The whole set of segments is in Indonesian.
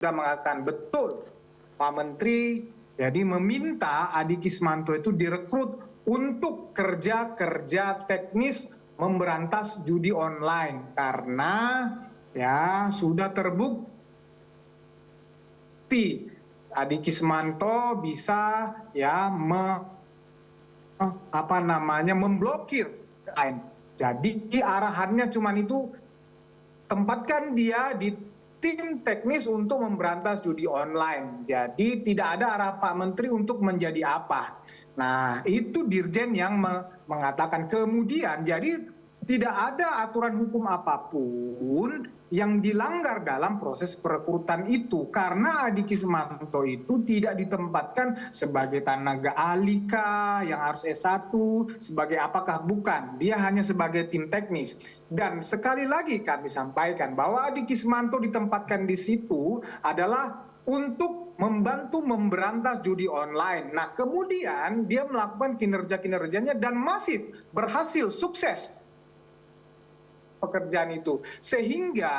sudah mengatakan betul Pak Menteri jadi meminta Adi Kismanto itu direkrut untuk kerja-kerja teknis memberantas judi online karena ya sudah terbukti Adi Kismanto bisa ya memblokir lain. Jadi arahannya cuma itu, tempatkan dia di tim teknis untuk memberantas judi online. Jadi tidak ada arah Pak Menteri untuk menjadi apa. Nah, itu Dirjen yang mengatakan. Kemudian, jadi tidak ada aturan hukum apapun yang dilanggar dalam proses perekrutan itu. Karena Adi Kismanto itu tidak ditempatkan sebagai tenaga ahli kah, yang harus S1, sebagai apakah bukan. Dia hanya sebagai tim teknis. Dan sekali lagi kami sampaikan bahwa Adi Kismanto ditempatkan di situ adalah untuk membantu memberantas judi online. Nah, kemudian dia melakukan kinerja-kinerjanya dan masif, berhasil, sukses pekerjaan itu. Sehingga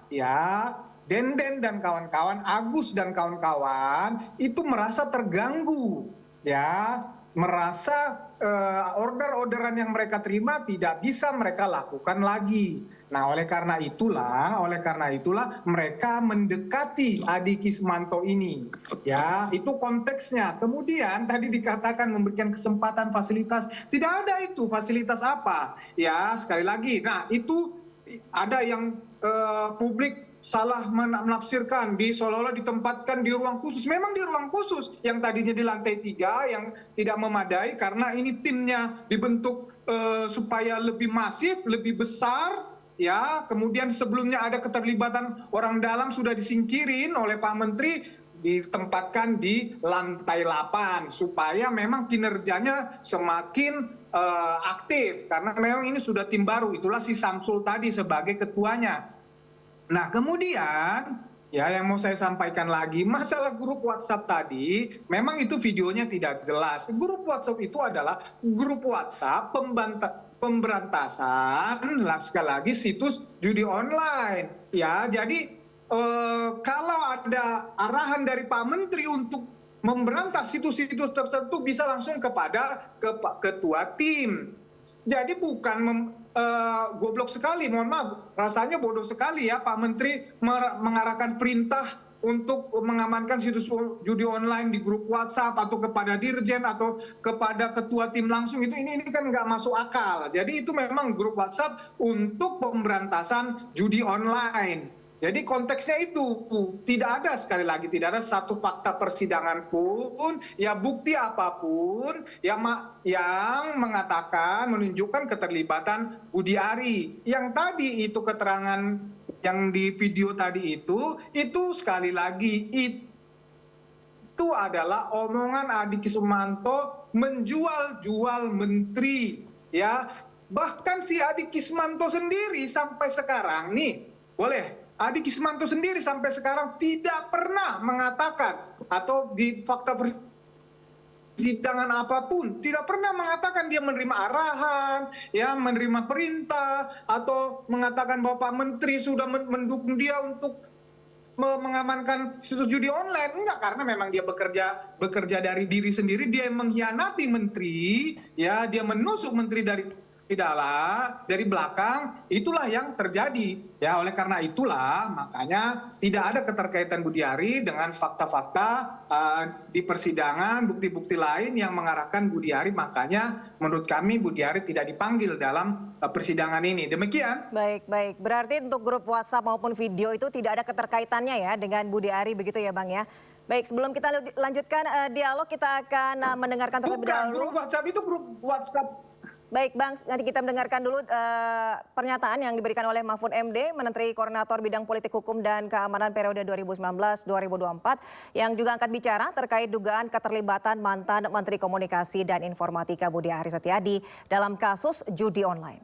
ya Denden dan kawan-kawan, Agus dan kawan-kawan itu merasa terganggu, ya, merasa order-orderan yang mereka terima tidak bisa mereka lakukan lagi. Nah, oleh karena itulah mereka mendekati Adi Kismanto ini. Ya, itu konteksnya. Kemudian tadi dikatakan memberikan kesempatan fasilitas. Tidak ada itu fasilitas apa. Ya, sekali lagi. Nah, itu ada yang publik salah menafsirkan di seolah-olah ditempatkan di ruang khusus. Memang di ruang khusus yang tadinya di lantai 3 yang tidak memadai karena ini timnya dibentuk supaya lebih masif, lebih besar. Ya, kemudian sebelumnya ada keterlibatan orang dalam sudah disingkirin oleh Pak Menteri, ditempatkan di lantai 8 supaya memang kinerjanya semakin aktif karena memang ini sudah tim baru. Itulah si Samsul tadi sebagai ketuanya. Nah, kemudian ya yang mau saya sampaikan lagi, masalah grup WhatsApp tadi, memang itu videonya tidak jelas. Grup WhatsApp itu adalah grup WhatsApp pemberantasan, sekali lagi, situs judi online. Ya, jadi kalau ada arahan dari Pak Menteri untuk memberantas situs-situs tertentu bisa langsung kepada ketua tim. Jadi bukan goblok sekali, mohon maaf, rasanya bodoh sekali ya Pak Menteri mengarahkan perintah untuk mengamankan situs judi online di grup WhatsApp atau kepada dirjen atau kepada ketua tim langsung. Ini kan nggak masuk akal. Jadi itu memang grup WhatsApp untuk pemberantasan judi online. Jadi konteksnya itu tidak ada, sekali lagi tidak ada satu fakta persidangan pun ya bukti apapun yang mengatakan menunjukkan keterlibatan Budi Ari. Yang tadi itu keterangan yang di video tadi itu sekali lagi itu adalah omongan Adi Kismanto menjual-jual menteri, ya. Bahkan si Adi Kismanto sendiri sampai sekarang nih, Adi Kismanto sendiri sampai sekarang tidak pernah mengatakan atau di fakta persidangan apapun tidak pernah mengatakan dia menerima arahan, ya, menerima perintah atau mengatakan bahwa Pak Menteri sudah mendukung dia untuk mengamankan situs judi online. Enggak, karena memang dia bekerja dari diri sendiri, dia mengkhianati menteri, ya, dia menusuk menteri dari belakang. Itulah yang terjadi. Ya, oleh karena itulah makanya tidak ada keterkaitan Budi Ari dengan fakta-fakta di persidangan, bukti-bukti lain yang mengarahkan Budi Ari. Makanya menurut kami Budi Ari tidak dipanggil dalam persidangan ini. Demikian. Baik. Berarti untuk grup WhatsApp maupun video itu tidak ada keterkaitannya ya dengan Budi Ari, begitu ya Bang ya. Baik, sebelum kita lanjutkan dialog, kita akan mendengarkan terlebih dahulu. Grup WhatsApp itu grup WhatsApp. Baik Bang, nanti kita mendengarkan dulu pernyataan yang diberikan oleh Mahfud MD, Menteri Koordinator Bidang Politik Hukum dan Keamanan periode 2019-2024, yang juga angkat bicara terkait dugaan keterlibatan mantan Menteri Komunikasi dan Informatika Budi Ari Setiadi dalam kasus judi online.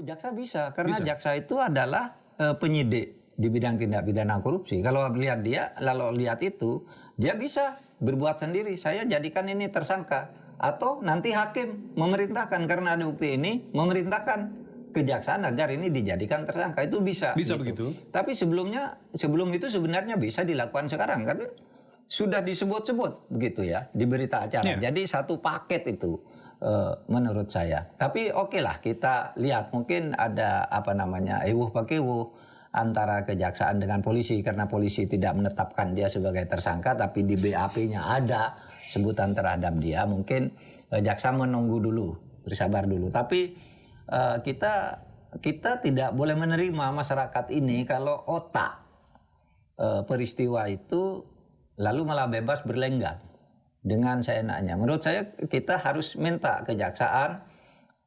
Jaksa bisa, karena jaksa itu adalah penyidik di bidang tindak pidana korupsi. Kalau lihat itu, dia bisa berbuat sendiri. Saya jadikan ini tersangka. Atau nanti hakim memerintahkan karena ada bukti ini, memerintahkan kejaksaan agar ini dijadikan tersangka, itu bisa. Bisa gitu. begitu? Tapi sebelum itu sebenarnya bisa dilakukan sekarang kan sudah disebut-sebut begitu ya di berita acara. Yeah. Jadi satu paket itu menurut saya. Tapi oke lah kita lihat mungkin ada ewuh pakewuh antara kejaksaan dengan polisi karena polisi tidak menetapkan dia sebagai tersangka tapi di BAP-nya ada sebutan terhadap dia. Mungkin jaksa menunggu dulu, bersabar dulu. Tapi kita tidak boleh menerima masyarakat ini kalau otak peristiwa itu lalu malah bebas berlenggang dengan seenaknya. Menurut saya kita harus minta kejaksaan,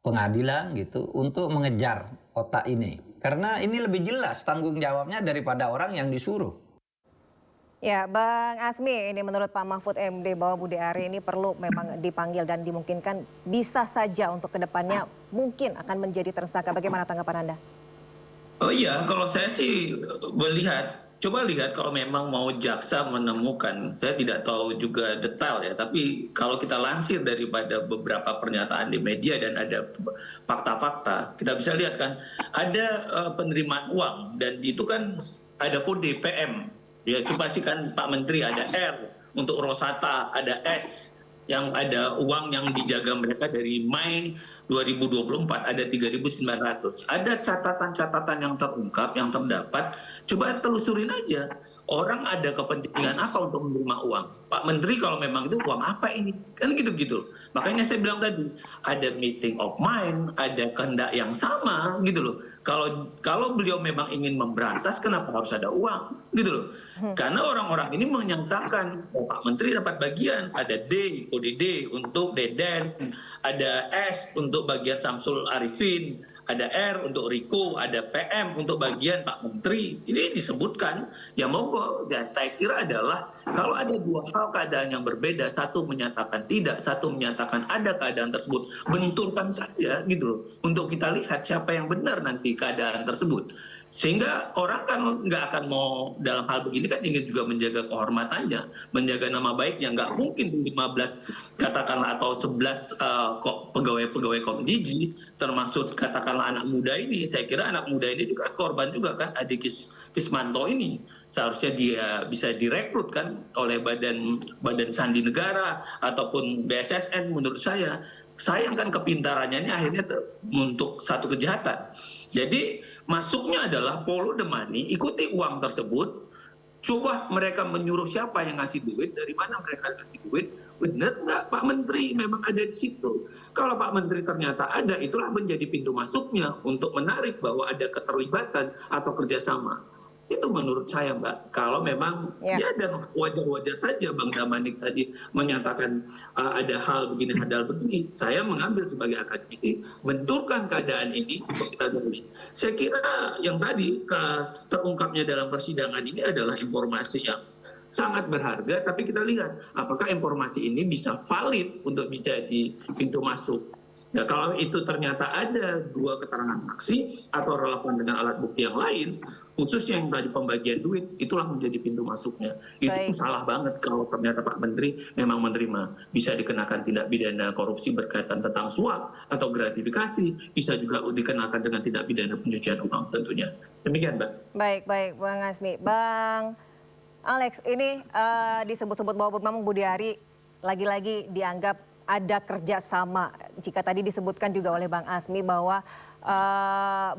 pengadilan gitu untuk mengejar otak ini. Karena ini lebih jelas tanggung jawabnya daripada orang yang disuruh. Ya, Bang Asmi, ini menurut Pak Mahfud MD bahwa Budi Ari ini perlu memang dipanggil dan dimungkinkan bisa saja untuk kedepannya mungkin akan menjadi tersangka. Bagaimana tanggapan Anda? Oh iya, kalau saya sih melihat, coba lihat kalau memang mau jaksa menemukan, saya tidak tahu juga detail ya, tapi kalau kita lansir daripada beberapa pernyataan di media dan ada fakta-fakta, kita bisa lihat kan, ada penerimaan uang dan itu kan ada kode PM, ya pasti kan Pak Menteri ada R, untuk Rosata ada S, yang ada uang yang dijaga mereka dari Mei 2024 ada 3.900. Ada catatan-catatan yang terungkap, yang terdapat. Coba telusurin aja. Orang ada kepentingan apa untuk menerima uang? Pak Menteri kalau memang itu uang apa ini? Kan gitu-gitu. Makanya saya bilang tadi, ada meeting of mind, ada kehendak yang sama gitu loh. Kalau beliau memang ingin memberantas, kenapa harus ada uang? Gitu loh. Karena orang-orang ini menyatakan, oh, Pak Menteri dapat bagian, ada D, kode D untuk Deden, ada S untuk bagian Samsul Arifin, ada R untuk Riko, ada PM untuk bagian Pak Menteri. Ini disebutkan, ya monggo. Ya, saya kira adalah kalau ada dua hal keadaan yang berbeda, satu menyatakan tidak, satu menyatakan ada keadaan tersebut, benturkan saja gitu loh. Untuk kita lihat siapa yang benar nanti keadaan tersebut. Sehingga orang kan nggak akan mau dalam hal begini kan ingin juga menjaga kehormatannya, menjaga nama baiknya. Nggak mungkin 15 katakanlah atau 11 pegawai Komdiji termasuk katakanlah anak muda ini. Saya kira anak muda ini juga korban juga kan, adik Kismanto ini. Seharusnya dia bisa direkrut kan oleh badan sandi negara ataupun BSSN menurut saya. Sayang kan kepintarannya ini akhirnya untuk satu kejahatan. Jadi masuknya adalah polo the money, ikuti uang tersebut, coba mereka menyuruh siapa yang ngasih duit, dari mana mereka ngasih duit, benar nggak Pak Menteri memang ada di situ. Kalau Pak Menteri ternyata ada, itulah menjadi pintu masuknya untuk menarik bahwa ada keterlibatan atau kerjasama. Itu menurut saya Mbak, kalau memang ya dan wajar-wajar saja Bang Damanik tadi menyatakan ada hal begini, ada hal begini, saya mengambil sebagai akademisi, benturkan keadaan ini untuk kita dalami. Saya kira yang tadi terungkapnya dalam persidangan ini adalah informasi yang sangat berharga, tapi kita lihat apakah informasi ini bisa valid untuk menjadi pintu masuk. Ya, kalau itu ternyata ada dua keterangan saksi atau relevan dengan alat bukti yang lain, khususnya yang tadi pembagian duit, itulah menjadi pintu masuknya. Itu salah banget kalau ternyata Pak Menteri memang menerima. Bisa dikenakan tindak pidana korupsi berkaitan tentang suap atau gratifikasi, bisa juga dikenakan dengan tindak pidana pencucian uang tentunya. Demikian Mbak. Baik Bang Asmi. Bang Alex, ini disebut-sebut bahwa memang Budi Ari lagi-lagi dianggap ada kerjasama. Jika tadi disebutkan juga oleh Bang Asmi bahwa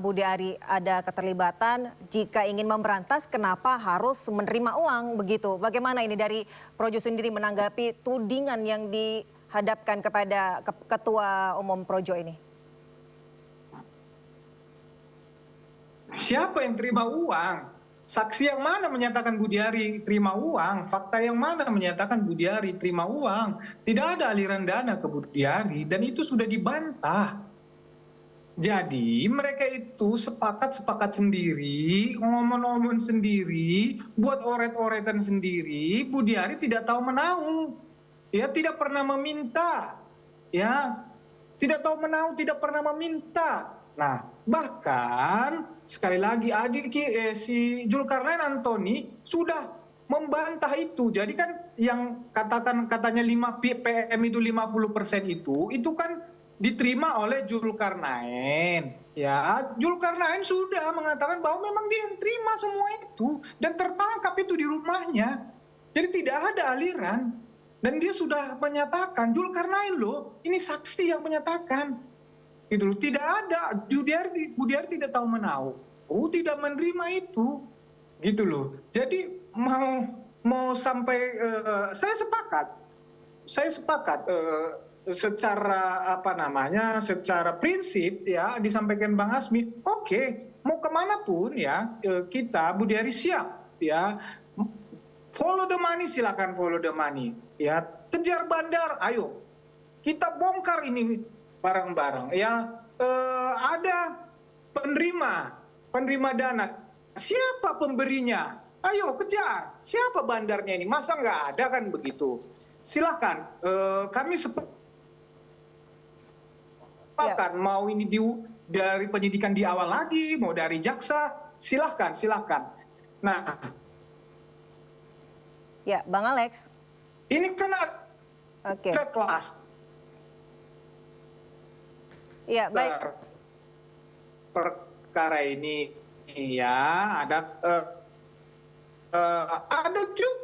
Budi Ari ada keterlibatan, jika ingin memberantas kenapa harus menerima uang begitu. Bagaimana ini dari Projo sendiri menanggapi tudingan yang dihadapkan kepada Ketua Umum Projo ini? Siapa yang terima uang? Saksi yang mana menyatakan Budi Ari terima uang? Fakta yang mana menyatakan Budi Ari terima uang? Tidak ada aliran dana ke Budi Ari dan itu sudah dibantah. Jadi mereka itu sepakat sendiri, ngomong-ngomong sendiri, buat oret-oretan sendiri. Budi Ari tidak tahu menahu, ya tidak pernah meminta, ya tidak tahu menahu, tidak pernah meminta. Nah, bahkan sekali lagi si Zulkarnain Antoni sudah membantah itu. Jadi kan yang katanya 5 PM itu 50% itu kan diterima oleh Zulkarnain. ya Zulkarnain sudah mengatakan bahwa memang dia yang terima semua itu dan tertangkap itu di rumahnya. Jadi tidak ada aliran. Dan dia sudah menyatakan, Zulkarnain loh, ini saksi yang menyatakan. Gitu loh. Tidak ada, Budiari tidak tahu menahu, tidak menerima itu. Gitu loh. Jadi mau sampai, saya sepakat secara secara prinsip ya disampaikan Bang Asmi, oke, mau kemanapun ya kita Budiari siap ya. Follow the money, silakan follow the money. Ya, kejar bandar, ayo. Kita bongkar ini bareng-bareng. Ya, ada penerima dana. Siapa pemberinya? Ayo kejar. Siapa bandarnya ini? Masa nggak ada kan begitu? Silakan. Kami sepakat mau ini dari penyidikan di awal lagi, mau dari jaksa, silakan. Nah. Ya, Bang Alex. Ini kan ada kelas. Ya, baik. Perkara ini ya ada juga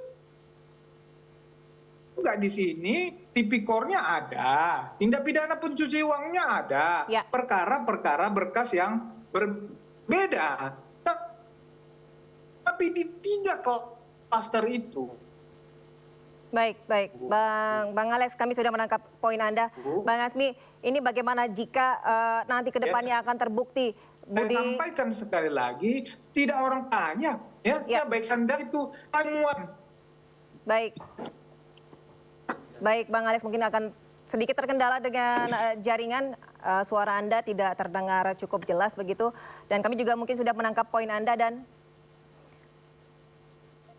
di sini tipikornya ada, tindak pidana pencuci uangnya ada, perkara-perkara berkas yang berbeda. Tapi di 3 klaster itu. Baik. Bang Alex, kami sudah menangkap poin Anda. Bang Asmi, ini bagaimana jika nanti ke depannya akan terbukti Saya sampaikan sekali lagi, tidak orang tanya. Ya baik Sanda itu temuan. Baik, Bang Alex, mungkin akan sedikit terkendala dengan jaringan, suara Anda tidak terdengar cukup jelas begitu. Dan kami juga mungkin sudah menangkap poin Anda dan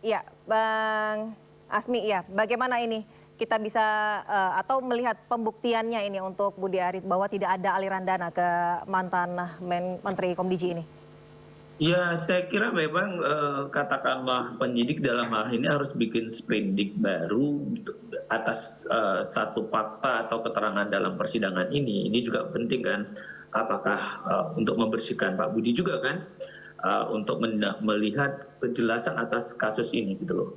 ya, Bang Asmi, ya, bagaimana ini kita bisa atau melihat pembuktiannya ini untuk Budiari bahwa tidak ada aliran dana ke mantan Menteri Komdiji ini? Ya, saya kira memang katakanlah penyidik dalam hal ini harus bikin sprindik baru atas satu fakta atau keterangan dalam persidangan ini. Ini juga penting kan, apakah untuk membersihkan Pak Budi juga kan, untuk melihat kejelasan atas kasus ini gitu loh.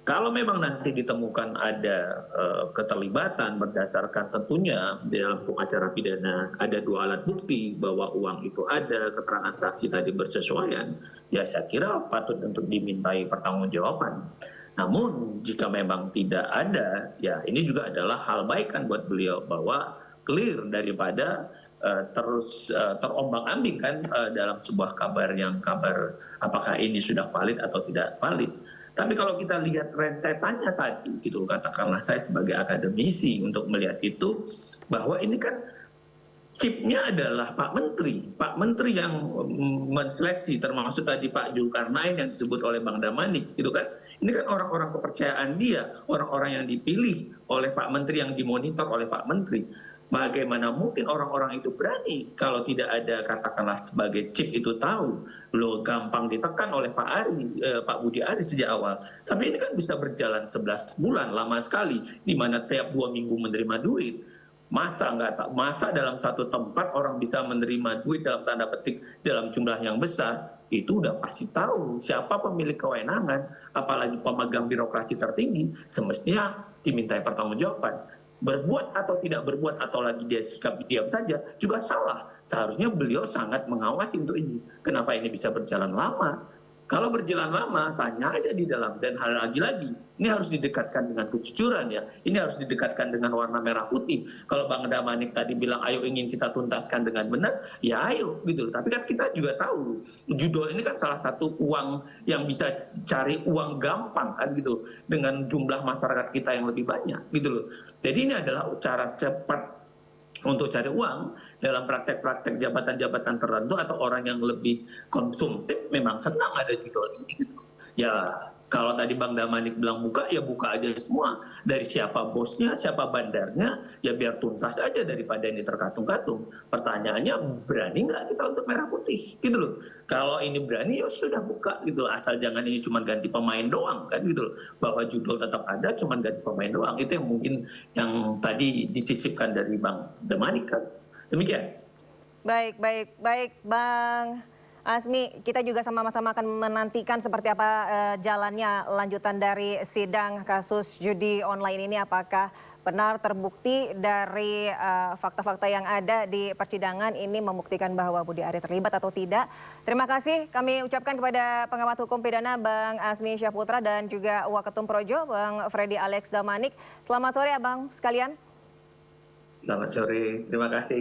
Kalau memang nanti ditemukan ada keterlibatan berdasarkan tentunya di dalam hukum acara pidana ada 2 alat bukti bahwa uang itu ada, keterangan saksi tadi bersesuaian, ya saya kira patut untuk dimintai pertanggungjawaban. Namun jika memang tidak ada, ya ini juga adalah hal baik kan buat beliau bahwa clear daripada terus terombang-ambing kan dalam sebuah kabar apakah ini sudah valid atau tidak valid. Tapi kalau kita lihat rentetannya tadi, gitu katakanlah saya sebagai akademisi untuk melihat itu, bahwa ini kan chipnya adalah Pak Menteri yang menseleksi, termasuk tadi Pak Zulkarnain yang disebut oleh Bang Damanik, gitu kan. Ini kan orang-orang kepercayaan dia, orang-orang yang dipilih oleh Pak Menteri, yang dimonitor oleh Pak Menteri. Bagaimana mungkin orang-orang itu berani kalau tidak ada katakanlah sebagai chip itu tahu, lo gampang ditekan oleh Pak Budi Ari sejak awal. Tapi ini kan bisa berjalan 11 bulan, lama sekali, di mana tiap 2 minggu menerima duit. Masa dalam satu tempat orang bisa menerima duit dalam tanda petik dalam jumlah yang besar, itu udah pasti tahu siapa pemilik kewenangan, apalagi pemegang birokrasi tertinggi, semestinya dimintai pertanggungjawaban. Berbuat atau tidak berbuat atau lagi dia sikap diam saja juga salah. Seharusnya beliau sangat mengawasi untuk ini. Kenapa ini bisa berjalan lama? Kalau berjalan lama, tanya aja di dalam. Dan hal lagi-lagi, ini harus didekatkan dengan kejujuran ya. Ini harus didekatkan dengan warna merah putih. Kalau Bang Damanik tadi bilang, ayo ingin kita tuntaskan dengan benar, ya ayo gitu. Tapi kan kita juga tahu, judul ini kan salah satu uang yang bisa cari uang gampang kan gitu. Dengan jumlah masyarakat kita yang lebih banyak gitu loh. Jadi ini adalah cara cepat untuk cari uang dalam praktek-praktek jabatan-jabatan tertentu atau orang yang lebih konsumtif memang senang ada judul ini gitu. Ya kalau tadi Bang Damanik bilang buka, ya buka aja semua. Dari siapa bosnya, siapa bandarnya, ya biar tuntas aja daripada ini terkatung-katung. Pertanyaannya, berani nggak kita untuk merah putih? Gitu loh. Kalau ini berani, ya sudah buka gitu loh. Asal jangan ini cuma ganti pemain doang kan gitu loh. Bahwa judul tetap ada, cuma ganti pemain doang. Itu yang mungkin yang tadi disisipkan dari Bang Damanik kan. Demikian. Baik, baik, baik, Bang Azmi. Kita juga sama-sama akan menantikan seperti apa jalannya lanjutan dari sidang kasus judi online ini. Apakah benar terbukti dari fakta-fakta yang ada di persidangan ini membuktikan bahwa Budi Ari terlibat atau tidak. Terima kasih kami ucapkan kepada pengamat hukum pidana Bang Azmi Syahputra dan juga Waketum Projo Bang Freddy Alex Damanik. Selamat sore Abang sekalian. Selamat sore, terima kasih.